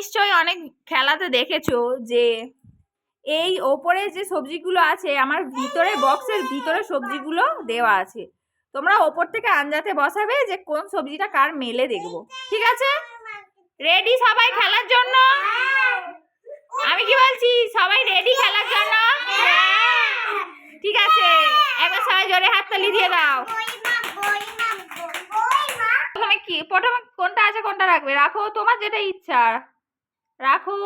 নিশ্চয়ই অনেক খেলাতে দেখেছো যে এই ওপরে যে সবজিগুলো আছে আমার ভিতরে বক্সের ভিতরে সবজিগুলো দেওয়া আছে। তোমরা ওপর থেকে আন্দাজে বসাবে যে কোন সবজিটা কার মেলে দেখবো। ঠিক আছে, রেডি সবাই খেলার জন্য? আমি কি বলছি, সবাই রেডি খেলার জন্য? ঠিক আছে, একবার সবাই জোরে হাততালি দিয়ে দাও। প্রথমে কোনটা আছে কোনটা রাখবে? রাখো, তোমার যেটা ইচ্ছা রাখো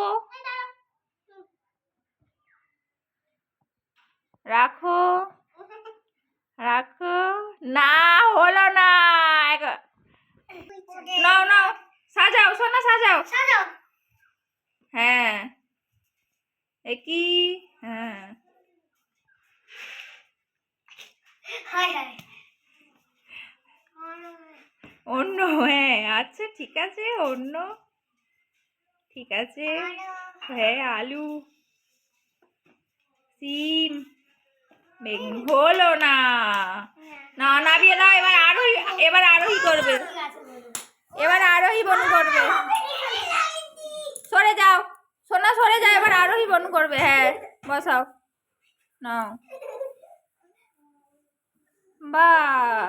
রাখো রাখো। না হলো না, নাও নাও সাজাও, সোনা সাজাও। হ্যাঁ কি, হ্যাঁ অন্য, হ্যাঁ আচ্ছা ঠিক আছে, অন্য ঠিক আছে। হ্যাঁ আলু, সিম, বেগুন। হলো না, না নামিয়ে দাও। এবার আরোহী করবে, এবার আরোহী বনু করবে। সরে যাও সোনা, সরে যাও, এবার আরোহী বনু করবে। হ্যাঁ বসাও, নাও। বাহ,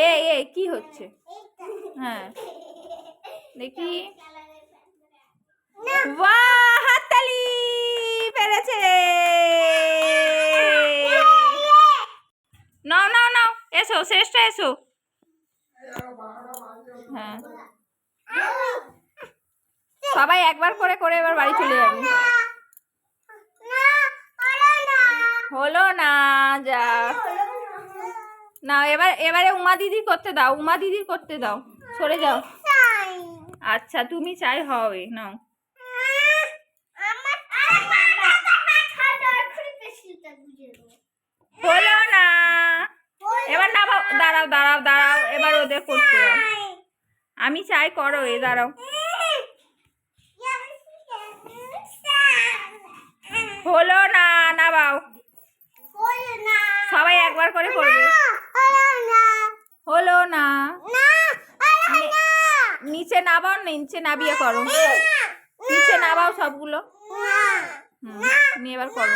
এই কি হচ্ছে? হ্যাঁ দেখি, বাহ হাততালি, পেরেছে। নাও নাও নাও, এসো শেষটা, এসো। হ্যাঁ সবাই একবার করে করে এবার বাড়ি চলে যাবে। হলো না, যা না, এবারে উমা দিদি করতে দাও, উমা দিদির করতে দাও। সরে যাও। আচ্ছা তুমি চাই হবে, নাও। হলো না, এবার না, দাঁড়াও দাঁড়াও দাঁড়াও, এবার ওদের করতে দাও। আমি চাই করো, দাঁড়াও। হলো না, নামাও। সবাই একবার করে করবে। হলো না, নিচে নামাও, নিচে নামিয়ে করো, নিচে নামাও সবগুলো। তুমি এবার করো।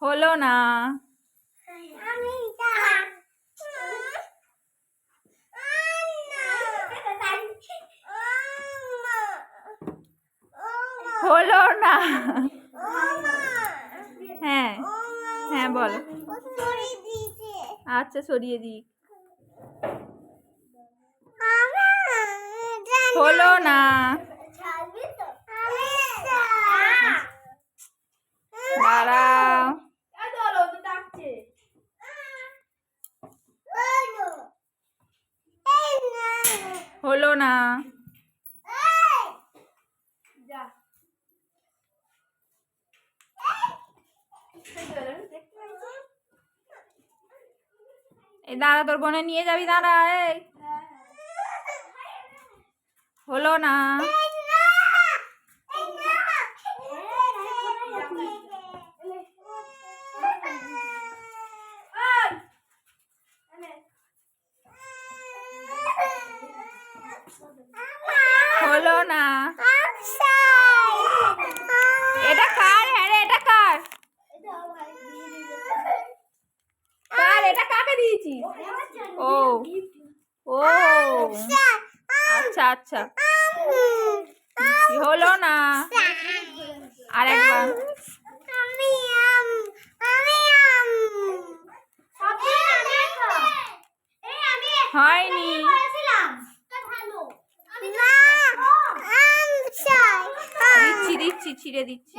হলো না, হলো না। হ্যাঁ হ্যাঁ বলো। আচ্ছা সরিয়ে দিই। হলো না, দাঁড়াও। হলো না, এই দাঁড়া, তোর বোনে নিয়ে যাবি, দাঁড়া। এই হলো না, হলো না। এটা কার? হ্যাঁ রে, এটা কার? কার এটা? কাকে দিয়েছি? ও ও আচ্ছা আচ্ছা, হলো না। আরেকবার। হয়নি, দিচ্ছি দিচ্ছি, ছিঁড়ে দিচ্ছি।